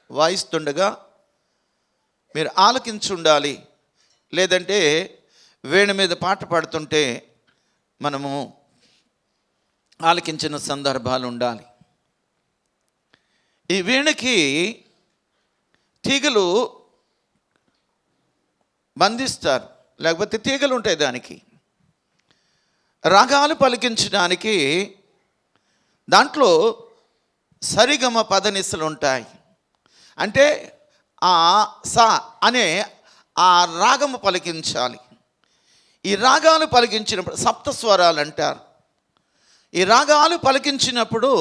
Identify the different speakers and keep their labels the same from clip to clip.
Speaker 1: వాయిస్తుండగా మీరు ఆలకించుండాలి. లేదంటే వీణ మీద పాట పాడుతుంటే మనము ఆలకించిన సందర్భాలు ఉండాలి. ఈ వీణకి తీగలు బంధిస్తారు, లేకపోతే తీగలు ఉంటాయి. దానికి రాగాలు పలికించడానికి దాంట్లో సరిగమ పదనిసలు ఉంటాయి. అంటే ఆ సా అనే ఆ రాగము పలికించాలి. ఈ రాగాలు పలికించినప్పుడు సప్తస్వరాలు అంటారు. ఈ రాగాలు పలికించినప్పుడు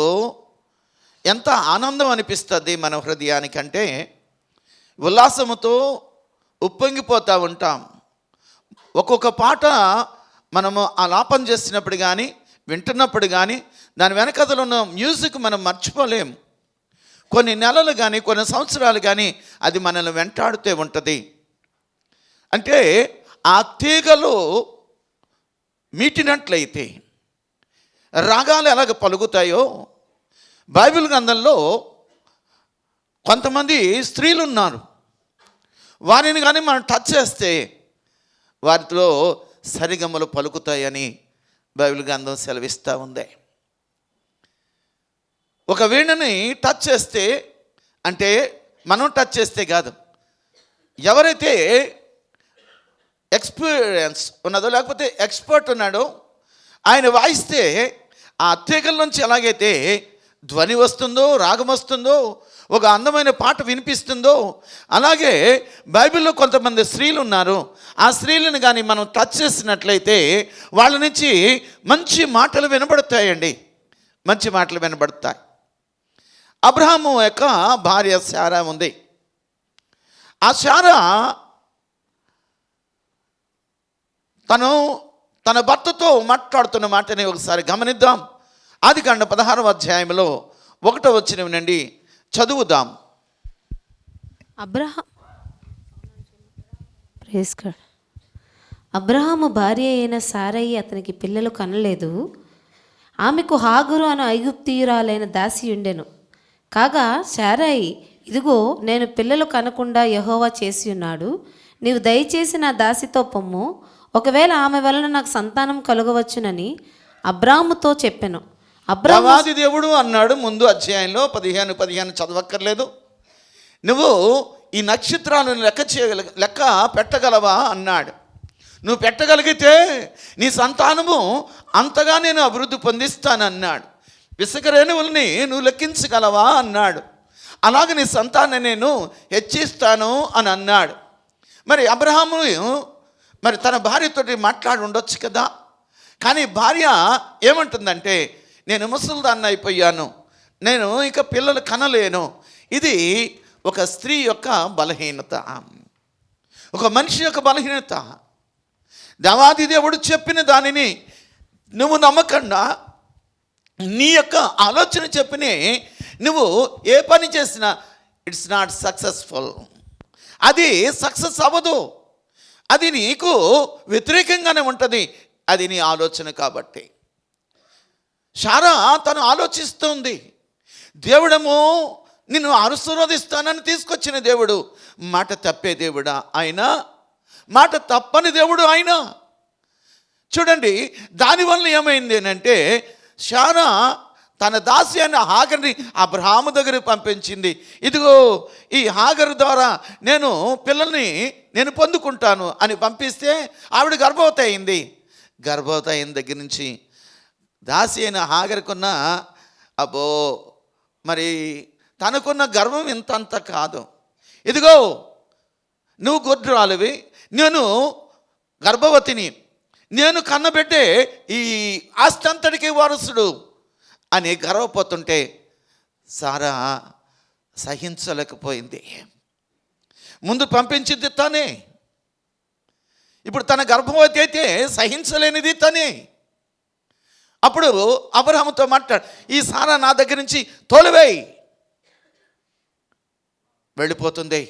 Speaker 1: ఎంత ఆనందం అనిపిస్తుంది మన హృదయానికంటే ఉల్లాసముతో ఉప్పొంగిపోతూ ఉంటాం. ఒక్కొక్క పాట మనము ఆలాపన చేసినప్పుడు కానీ వింటున్నప్పుడు కానీ దాని వెనకథలో ఉన్న మ్యూజిక్ మనం మర్చిపోలేము. కొన్ని నెలలు కానీ కొన్ని సంవత్సరాలు కానీ అది మనల్ని వెంటాడుతూ ఉంటుంది. అంటే ఆ తీగలు మీటినట్లయితే రాగాలు ఎలాగ పలుకుతాయో బైబిల్ గ్రంథంలో కొంతమంది స్త్రీలు ఉన్నారు. వారిని కానీ మనం టచ్ చేస్తే వారితో సరిగమలు పలుకుతాయని బైబిల్ గ్రంథం సెలవిస్తూ ఉంది. ఒక వీణని టచ్ చేస్తే, అంటే మనం టచ్ చేస్తే కాదు, ఎవరైతే ఎక్స్పీరియన్స్ ఉన్నదో లేకపోతే ఎక్స్పర్ట్ ఉన్నాడో ఆయన వాయిస్తే ఆ తీగల నుంచి ఎలాగైతే ధ్వని వస్తుందో, రాగం వస్తుందో, ఒక అందమైన పాట వినిపిస్తుందో, అలాగే బైబిల్లో కొంతమంది స్త్రీలు ఉన్నారు. ఆ స్త్రీలను కానీ మనం టచ్ చేసినట్లయితే వాళ్ళ నుంచి మంచి మాటలు వినబడతాయండి, మంచి మాటలు వినబడతాయి. అబ్రహాము యొక్క భార్య శారా ఉంది. ఆ శారా తన భర్తతో మాట్లాడుతున్న మాటని ఒకసారి గమనిద్దాం. ఆదికాండం 16వ అధ్యాయంలో 1వ వచనం నుండి చదువుదాం.
Speaker 2: అబ్రహాము భార్య అయిన సారయి అతనికి పిల్లలు కనలేదు. ఆమెకు హాగరు అను ఐగుప్తీయురాలైన దాసి ఉండెను. కాగా శారయి, ఇదిగో నేను పిల్లలు కనకుండా యెహోవా చేసి ఉన్నాడు, నీవు దయచేసి నా దాసితో పొమ్ము, ఒకవేళ ఆమె వలన నాకు సంతానం కలుగవచ్చునని అబ్రాముతో చెప్పెను.
Speaker 1: దేవాది దేవుడు అన్నాడు ముందు అధ్యాయంలో 15 చదవక్కర్లేదు, నువ్వు ఈ నక్షత్రాలను లెక్క పెట్టగలవా అన్నాడు. నువ్వు పెట్టగలిగితే నీ సంతానము అంతగా నేను అభివృద్ధి పొందిస్తానన్నాడు. ఇసుక రేణువుల్ని నువ్వు లెక్కించగలవా అన్నాడు. అలాగే నీ సంతానం నేను హెచ్చిస్తాను అని అన్నాడు. మరి అబ్రహాము మరి తన భార్యతోటి మాట్లాడి ఉండొచ్చు కదా. కానీ భార్య ఏమంటుందంటే, నేను ముసలిదాన్ని అయిపోయాను, నేను ఇక పిల్లలు కనలేను. ఇది ఒక స్త్రీ యొక్క బలహీనత, ఒక మనిషి యొక్క బలహీనత. దేవాది దేవుడు చెప్పిన దానిని నువ్వు నమ్మకుండా నీ యొక్క ఆలోచన చెప్పిన నువ్వు ఏ పని చేసినా ఇట్స్ నాట్ సక్సెస్ఫుల్. అది సక్సెస్ అవ్వదు, అది నీకు వ్యతిరేకంగానే ఉంటుంది. అది నీ ఆలోచన. కాబట్టి శారా తను ఆలోచిస్తుంది, దేవుడేమో నిన్ను ఆశీర్వదిస్తానని తీసుకొచ్చిన దేవుడు మాట తప్పే దేవుడా ఆయన? మాట తప్పని దేవుడు ఆయన. చూడండి, దానివల్ల ఏమైంది అంటే శారా తన దాసి అయిన హాగర్ని అబ్రహాము దగ్గరికి పంపించింది. ఇదిగో ఈ హాగరు ద్వారా నేను పిల్లల్ని నేను పొందుకుంటాను అని పంపిస్తే ఆవిడ గర్భవతి అయింది. గర్భవతి అయిన దగ్గర నుంచి దాసి అయిన హాగరుకున్న అబ్బో మరి తనకున్న గర్వం ఇంతంత కాదు. ఇదిగో నువ్వు గొడ్రాలివి, నేను గర్భవతిని, నేను కన్నబెట్టే ఈ ఆస్తి అంతటికి వారసుడు అని గర్వపోతుంటే సారా సహించలేకపోయింది. ముందు పంపించింది తనే, ఇప్పుడు తన గర్భవతి అయితే సహించలేనిది తనే. అప్పుడు అబ్రహాముతో మాట్లాడు, ఈ సారా నా దగ్గర నుంచి తోలివేయి. వెళ్ళిపోతుంది,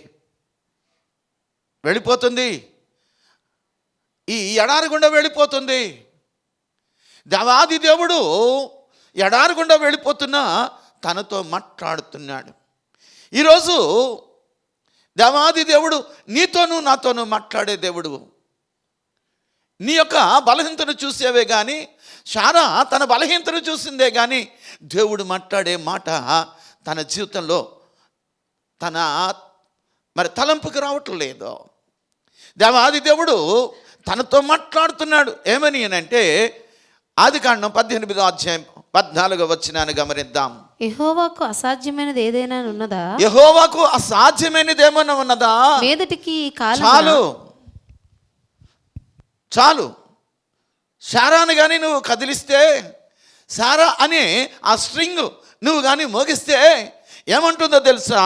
Speaker 1: ఈ ఎడారి గుండా వెళ్ళిపోతుంది. దేవాది దేవుడు ఎడారి గుండా వెళ్ళిపోతున్నా తనతో మాట్లాడుతున్నాడు. ఈరోజు దేవాది దేవుడు నీతోనూ నాతోనూ మాట్లాడే దేవుడు. నీ యొక్క బలహీనతను చూసేవే కానీ, శారా తన బలహీనతను చూసిందే కానీ దేవుడు మాట్లాడే మాట తన జీవితంలో తన తలంపుకి రావటం లేదు. దేవాది దేవుడు తనతో మాట్లాడుతున్నాడు. ఏమని అంటే ఆదికాండం 18వ అధ్యాయం 14వ వచనాన్ని గమనిద్దాం.
Speaker 2: యెహోవాకు అసాధ్యమైనది ఏదైనా ఉన్నదా?
Speaker 1: యెహోవాకు అసాధ్యమైనది ఏమైనా ఉన్నదా?
Speaker 2: మీదటికి ఈ కాలం
Speaker 1: చాలు. శారాను కానీ నువ్వు కదిలిస్తే, శారా అని ఆ స్ట్రింగ్ నువ్వు కానీ మోగిస్తే ఏమంటుందో తెలుసా?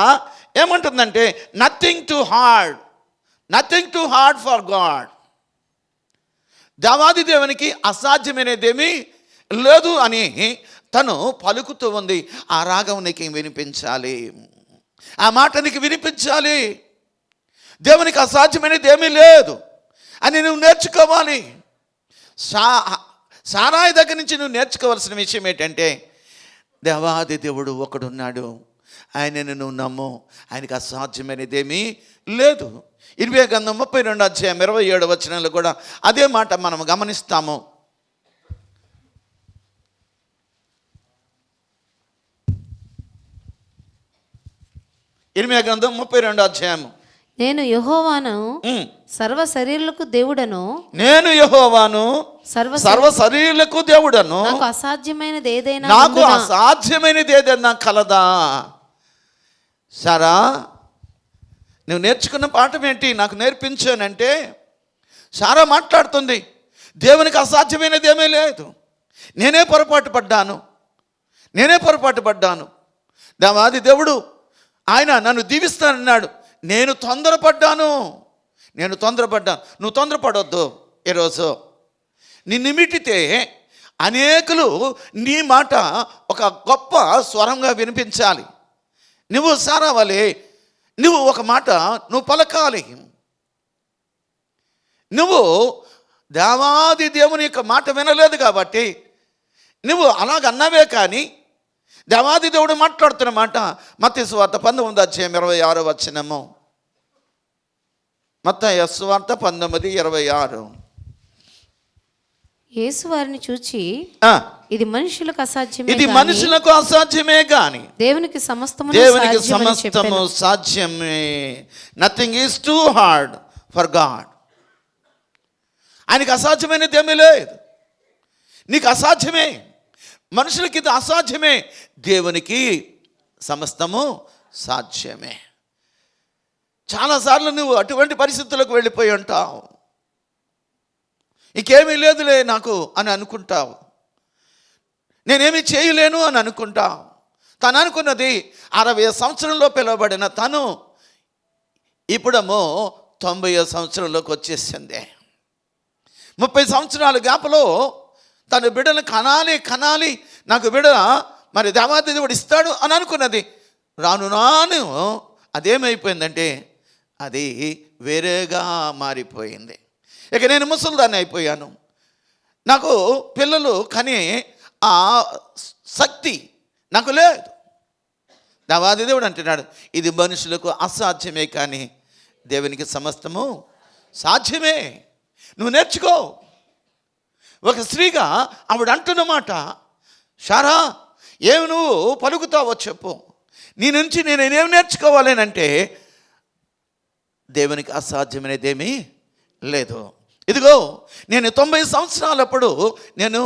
Speaker 1: ఏమంటుందంటే nothing to hard for God. దేవాది దేవునికి అసాధ్యమైనదేమీ లేదు అని తను పలుకుతూ ఉంది. ఆ రాగం నీకు వినిపించాలి, ఆ మాట నీకు వినిపించాలి. దేవునికి అసాధ్యమైనది ఏమీ లేదు అని నువ్వు నేర్చుకోవాలి. సారాయి దగ్గర నుంచి నువ్వు నేర్చుకోవాల్సిన విషయం ఏంటంటే దేవాది దేవుడు ఒకడున్నాడు, ఆయనను నువ్వు నమ్ము, ఆయనకి అసాధ్యమైనదేమీ లేదు. 20వ గ్రంథం 32వ అధ్యాయం 27వ వచనంలో కూడా అదే మాట మనం గమనిస్తాము. 20వ గ్రంథం 32వ అధ్యాయం.
Speaker 2: నేను యెహోవాను సర్వ శరీరులకు దేవుడను,
Speaker 1: నేను యెహోవాను సర్వ శరీరులకు దేవుడను,
Speaker 2: నాకు అసాధ్యమైనది
Speaker 1: ఏదైనా కలదా? సారా, నువ్వు నేర్చుకున్న పాఠం ఏంటి? నాకు నేర్పించానంటే సారా మాట్లాడుతుంది, దేవునికి అసాధ్యమైనది ఏమీ లేదు. నేనే పొరపాటు పడ్డాను. దేవాది దేవుడు ఆయన నన్ను దీవిస్తానన్నాడు. నేను తొందరపడ్డాను. నువ్వు తొందరపడొద్దు. ఈరోజు నిన్ను మిట్టితే అనేకులు నీ మాట ఒక గొప్ప స్వరంగా వినిపించాలి. నువ్వు సారా వలె నువ్వు ఒక మాట నువ్వు పలకాలి. నువ్వు దేవాది దేవుని యొక్క మాట వినలేదు కాబట్టి నువ్వు అలాగన్నావే కానీ దేవాది దేవుడు మాట్లాడుతున్న మాట మత్తయి సువార్త 19వ అధ్యాయం 26వ వచనము. మత్తయి సువార్త 19:26.
Speaker 2: యేసు వారిని చూచి ఇది మనుషులకు అసాధ్యమే గాని దేవునికి సమస్తము
Speaker 1: సాధ్యమే. Nothing is too hard for God. ఆయనకి అసాధ్యమైనది ఏమీ లేదు. నీకు అసాధ్యమే, మనుషులకి ఇది అసాధ్యమే, దేవునికి సమస్తము సాధ్యమే. చాలాసార్లు నువ్వు అటువంటి పరిస్థితులకు వెళ్ళిపోయి ఉంటావు. ఇంకేమీ లేదులే నాకు అని అనుకుంటావు. నేనేమీ చేయలేను అని అనుకుంటావు. తను అనుకున్నది 60 సంవత్సరంలో పిలువబడిన తను ఇప్పుడేమో 90వ సంవత్సరంలోకి వచ్చేసింది. 30 సంవత్సరాల గ్యాప్లో తన బిడ్డను కనాలి, నాకు బిడ్డ మరి దేవాది దేవుడు ఇస్తాడు అని అనుకున్నది. రాను అదేమైపోయిందంటే అది వేరేగా మారిపోయింది. ఇక నేను ముసలిదాన్ని అయిపోయాను. నాకు పిల్లలు కనే ఆ శక్తి నాకు లేదు. దేవాది దేవుడు అంటున్నాడు ఇది మనుషులకు అసాధ్యమే కానీ దేవునికి సమస్తము సాధ్యమే. నువ్వు నేర్చుకో. ఒక స్త్రీగా ఆవిడ అంటున్న మాట, శారా ఏమి నువ్వు పలుకుతావో చెప్పు. నీ నుంచి నేనేం నేర్చుకోవాలేనంటే దేవునికి అసాధ్యమైనదేమీ లేదు. ఇదిగో నేను 90 సంవత్సరాలప్పుడు నేను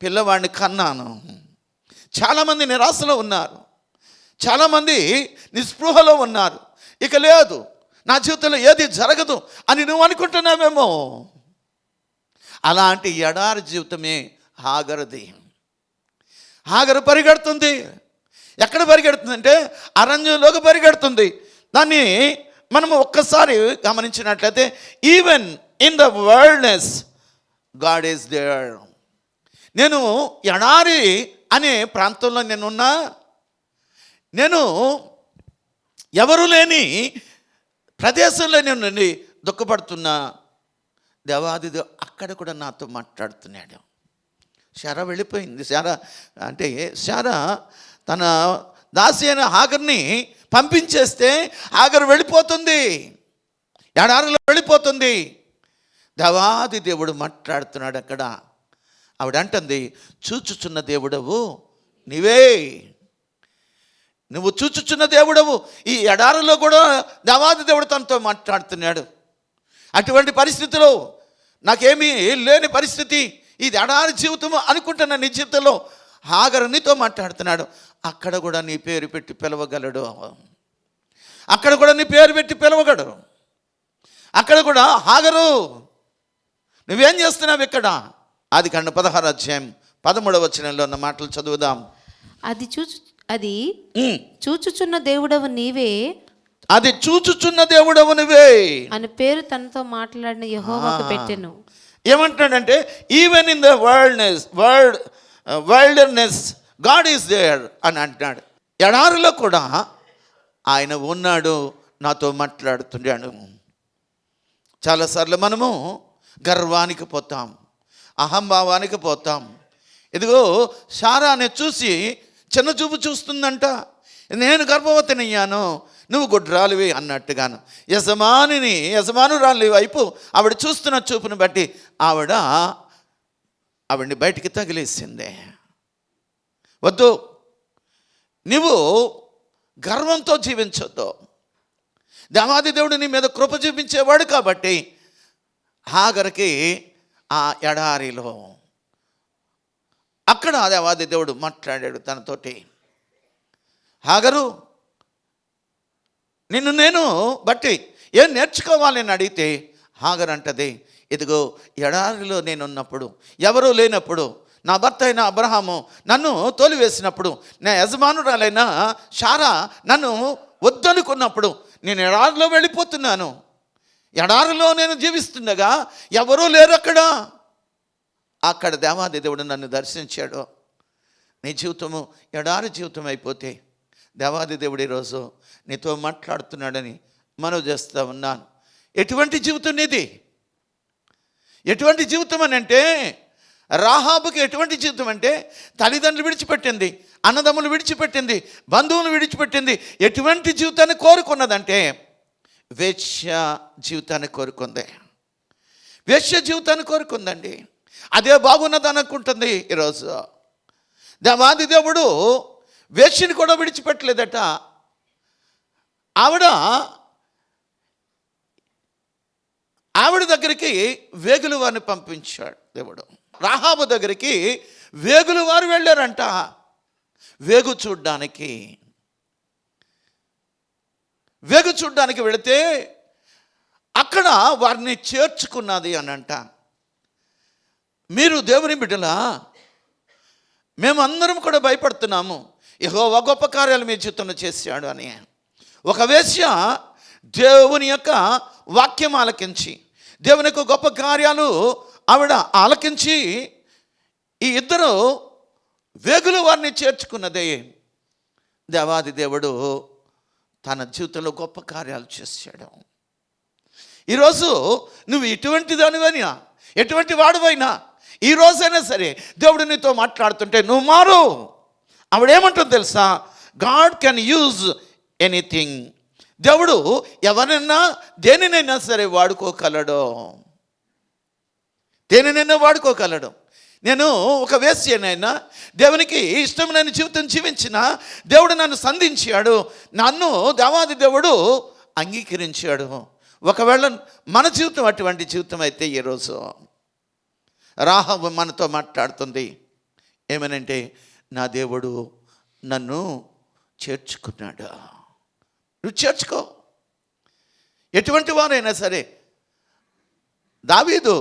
Speaker 1: పిల్లవాడిని కన్నాను. చాలామంది నిరాశలో ఉన్నారు, చాలామంది నిస్పృహలో ఉన్నారు. ఇక లేదు, నా జీవితంలో ఏది జరగదు అని నువ్వు అనుకుంటున్నావేమో. అలాంటి ఎడారి జీవితమే హాగరుది. హాగరు పరిగెడుతుంది. ఎక్కడ పరిగెడుతుందంటే అరణ్యంలోకి పరిగెడుతుంది. దాన్ని మనము ఒక్కసారి గమనించినట్లయితే even in the wilderness God is there. నేను ఎడారి అనే ప్రాంతంలో నేనున్నా, నేను ఎవరు లేని ప్రదేశంలో నేను దుఃఖపడుతున్నా. దేవాది అక్కడ కూడా నాతో మాట్లాడుతున్నాడు. శారా వెళ్ళిపోయింది. శారా తన దాసి అయిన హాగర్ని పంపించేస్తే హాగరు వెళ్ళిపోతుంది, ఎడారిలో వెళ్ళిపోతుంది. దేవాది దేవుడు మాట్లాడుతున్నాడు అక్కడ. ఆవిడ అంటుంది, చూచుచున్న దేవుడవు నీవే, నువ్వు చూచుచున్న దేవుడవు. ఈ ఎడారిలో కూడా దేవాది దేవుడు తనతో మాట్లాడుతున్నాడు. అటువంటి పరిస్థితిలో నాకేమీ లేని పరిస్థితి, ఇది ఎడారి జీవితము అనుకుంటున్న నీ జీవితంలో హాగరు నీతో మాట్లాడుతున్నాడు. అక్కడ కూడా నీ పేరు పెట్టి పిలవగలడు, అక్కడ కూడా నీ పేరు పెట్టి పిలవగలడు. అక్కడ కూడా హాగరు నువ్వేం చేస్తున్నావు ఇక్కడ? ఆదికాండం 16వ అధ్యాయం 13వ వచనంలో ఉన్న మాటలు చదువుదాం.
Speaker 2: అది చూచుచున్న దేవుడవు నీవే,
Speaker 1: అది చూచుచున్న దేవుడవు నువ్వే
Speaker 2: అని పేరు తనతో మాట్లాడిన యెహోవాకు పెట్టెను.
Speaker 1: ఏమంటున్నాడంటే, even in the wilderness God is there అని అంటున్నాడు. ఎడారిలో కూడా ఆయన ఉన్నాడు, నాతో మాట్లాడుతున్నాడు. చాలాసార్లు మనము గర్వానికి పోతాం, అహంభావానికి పోతాం. ఇదిగో శారాని చూసి చిన్న చూపు చూస్తుందంట. నేను గర్భవతినయ్యాను, నువ్వు గుడ్రాలివి అన్నట్టుగాను. యజమానురాలి వైపు ఆవిడ చూస్తున్న చూపును బట్టి ఆవిడ్ని బయటికి తగిలేసిందే. వద్దు, నువ్వు గర్వంతో జీవించొద్దు. దేవాది దేవుడు నీ మీద కృప చూపించేవాడు కాబట్టి హాగరుకి ఆ ఎడారిలో అక్కడ దేవాది దేవుడు మాట్లాడాడు తనతోటి. హాగరు, నిన్ను నేను బట్టి ఏం నేర్చుకోవాలని అడిగితే హాగరు అంటది, ఇదిగో ఎడారిలో నేనున్నప్పుడు, ఎవరూ లేనప్పుడు, నా భర్త అయిన అబ్రహాము నన్ను తోలివేసినప్పుడు, నా యజమానురాలైన శారా నన్ను వద్దనుకున్నప్పుడు నేను ఎడారిలో వెళ్ళిపోతున్నాను. ఎడారిలో నేను జీవిస్తుండగా ఎవరూ లేరు అక్కడ దేవాది దేవుడు నన్ను దర్శించాడు. నీ జీవితము ఎడారి జీవితం అయిపోతే దేవాది దేవుడు ఈరోజు నీతో మాట్లాడుతున్నాడని మనవి చేస్తూ ఉన్నాను. ఎటువంటి జీవితం నీది? ఎటువంటి జీవితం అని అంటే, రాహాబుకి ఎటువంటి జీవితం అంటే, తల్లిదండ్రులు విడిచిపెట్టింది, అన్నదమ్ములు విడిచిపెట్టింది, బంధువులు విడిచిపెట్టింది. ఎటువంటి జీవితాన్ని కోరుకున్నదంటే వేశ్య జీవితాన్ని కోరుకుంది. వేశ్య జీవితాన్ని కోరుకుందండి. అదే బాగున్నది అనుకుంటుంది. ఈరోజు దేవాది దేవుడు వేశ్యని కూడా విడిచిపెట్టలేదట. ఆవిడ దగ్గరికి వేగులు వారిని పంపించాడు దేవుడు. రాహాబు దగ్గరికి వేగులు వారు వెళ్ళారంట వేగు చూడ్డానికి వెళితే అక్కడ వారిని చేర్చుకున్నది అనంట. మీరు దేవుని బిడ్డలా, మేమందరం కూడా భయపడుతున్నాము, యెహోవా గొప్ప కార్యాలు మీ జీవితంలో చేశాడు అని. ఒక వేశ్య దేవుని యొక్క వాక్యం ఆలకించి, దేవుని యొక్క గొప్ప కార్యాలు ఆవిడ ఆలకించి, ఈ ఇద్దరు వేగులు వారిని చేర్చుకున్నదే. దేవాది దేవుడు తన జీవితంలో గొప్ప కార్యాలు చేశాడు. ఈరోజు నువ్వు ఎటువంటి దానివైనా, ఎటువంటి వాడువైనా, ఈ రోజైనా సరే దేవుడు నీతో మాట్లాడుతుంటే నువ్వు మారు. ఆవిడేమంటుంది తెలుసా? God can use anything. దేవుడు ఎవరైనా దేనినైనా సరే వాడుకోగలడు. నేను ఒక వేశ్యనైనా, దేవునికి ఇష్టమైన జీవితం జీవించిన దేవుడు నన్ను సంధించాడు, నన్ను దేవాది దేవుడు అంగీకరించాడు. ఒకవేళ మన జీవితం అటువంటి జీవితం అయితే ఈరోజు రాహాబు మనతో మాట్లాడుతుంది ఏమనంటే, నా దేవుడు నన్ను చేర్చుకున్నాడు. నువ్వు చేర్చుకో. ఎటువంటి వారైనా సరే, దావీదు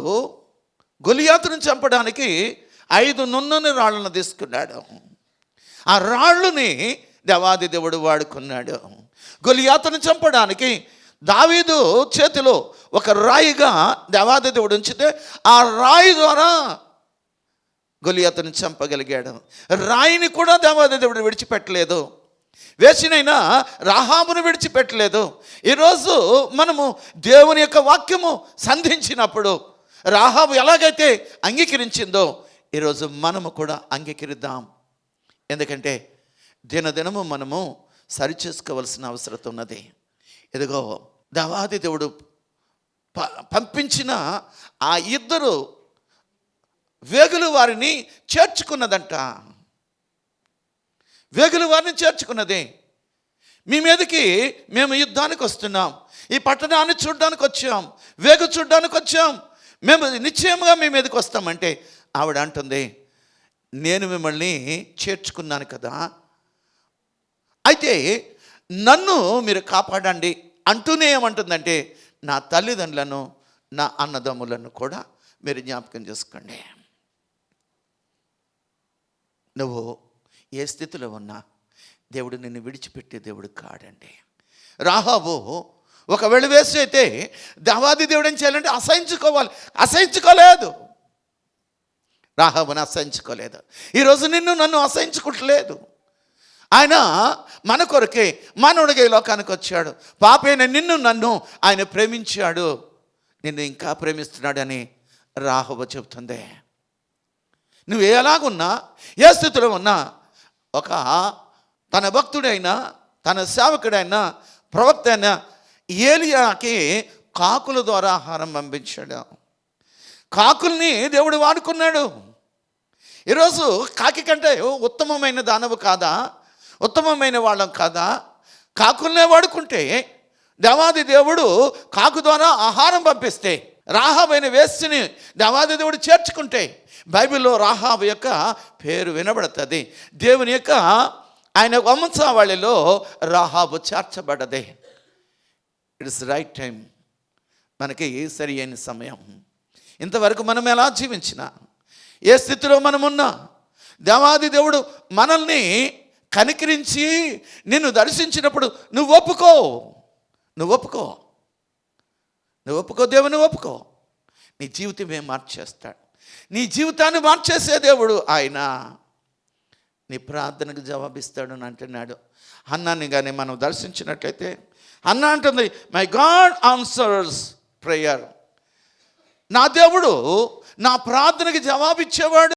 Speaker 1: గొలియాతును చంపడానికి 5 నున్నని రాళ్ళను తీసుకున్నాడు. ఆ రాళ్ళుని దేవాది దేవుడు వాడుకున్నాడు. గొలియాతును చంపడానికి దావీదు చేతిలో ఒక రాయిగా దేవాది దేవుడు ఉంచితే ఆ రాయి ద్వారా గొలియాతును చంపగలిగాడు. రాయిని కూడా దేవాది దేవుడు విడిచిపెట్టలేదు. వేసినైనా రాహాబును విడిచిపెట్టలేదు. ఈరోజు మనము దేవుని యొక్క వాక్యము సంధించినప్పుడు రాహాబు ఎలాగైతే అంగీకరించిందో ఈరోజు మనము కూడా అంగీకరిద్దాం. ఎందుకంటే దినదినము మనము సరిచేసుకోవలసిన అవసరం ఉన్నది. ఇదిగో దేవాది దేవుడు పంపించిన ఆ ఇద్దరు వేగులు వారిని చేర్చుకున్నదంట. వేగులు వారిని చేర్చుకున్నది. మీ మీదకి మేము యుద్ధానికి వస్తున్నాం, ఈ పట్టణాన్ని చూడడానికి వచ్చాం, వేగు చూడడానికి వచ్చాం, మేము నిశ్చయంగా మీ మీదకి వస్తామంటే ఆవిడ అంటుంది, నేను మిమ్మల్ని చేర్చుకున్నాను కదా, అయితే నన్ను మీరు కాపాడండి అంటూనే ఏమంటుందంటే, నా తల్లిదండ్రులను నా అన్నదమ్ములను కూడా మీరు జ్ఞాపకం చేసుకోండి. నువ్వు ఏ స్థితిలో ఉన్నా దేవుడు నిన్ను విడిచిపెట్టే దేవుడు కాడండి. రాహాబు ఒకవేళ వేస్ట్ అయితే దేవాది దేవుడు ఏం చేయాలంటే అసహించుకోలేదు. రాహాబుని అసహించుకోలేదు. ఈరోజు నన్ను అసహించుకుంటలేదు. ఆయన మన కొరకే మానవుడిగా ఈ లోకానికి వచ్చాడు. పాపైన నన్ను ఆయన ప్రేమించాడు, నిన్ను ఇంకా ప్రేమిస్తున్నాడని రాహాబు చెబుతుంది. నువ్వు ఎలాగున్నా, ఏ స్థితిలో ఉన్నా, ఒక తన భక్తుడైనా తన సేవకుడైనా ప్రవక్త అయినా ఏలియాకి కాకుల ద్వారా ఆహారం పంపించాడు. కాకుల్ని దేవుడు వాడుకున్నాడు. ఈరోజు కాకి కంటే ఉత్తమమైన దానవు కాదా, ఉత్తమమైన వాళ్ళం కాదా? కాకుల్నే వాడుకుంటే దేవాది దేవుడు కాకు ద్వారా ఆహారం పంపిస్తే, రాహాబైన వేస్తిని దేవాది దేవుడు చేర్చుకుంటే బైబిల్లో రాహాబు యొక్క పేరు వినబడుతుంది. దేవుని యొక్క ఆయన వంశావళిలో రాహాబు చేర్చబడ్డది. ఇట్స్ రైట్ టైం, మనకి సరి అయిన సమయం. ఇంతవరకు మనం ఎలా జీవించినా, ఏ స్థితిలో మనమున్నా, దేవాది దేవుడు మనల్ని కనికరించి నిన్ను దర్శించినప్పుడు నువ్వు ఒప్పుకో, దేవుని ఒప్పుకో. నీ జీవితమే మార్చేస్తాడు. నీ జీవితాన్ని మార్చేసే దేవుడు ఆయన. నీ ప్రార్థనకు జవాబిస్తాడు అని అంటున్నాడు. హన్నాని కానీ మనం దర్శించినట్లయితే హన్నా అంటుంది, మై గాడ్ ఆన్సర్స్ ప్రేయర్. నా దేవుడు నా ప్రార్థనకి జవాబిచ్చేవాడు.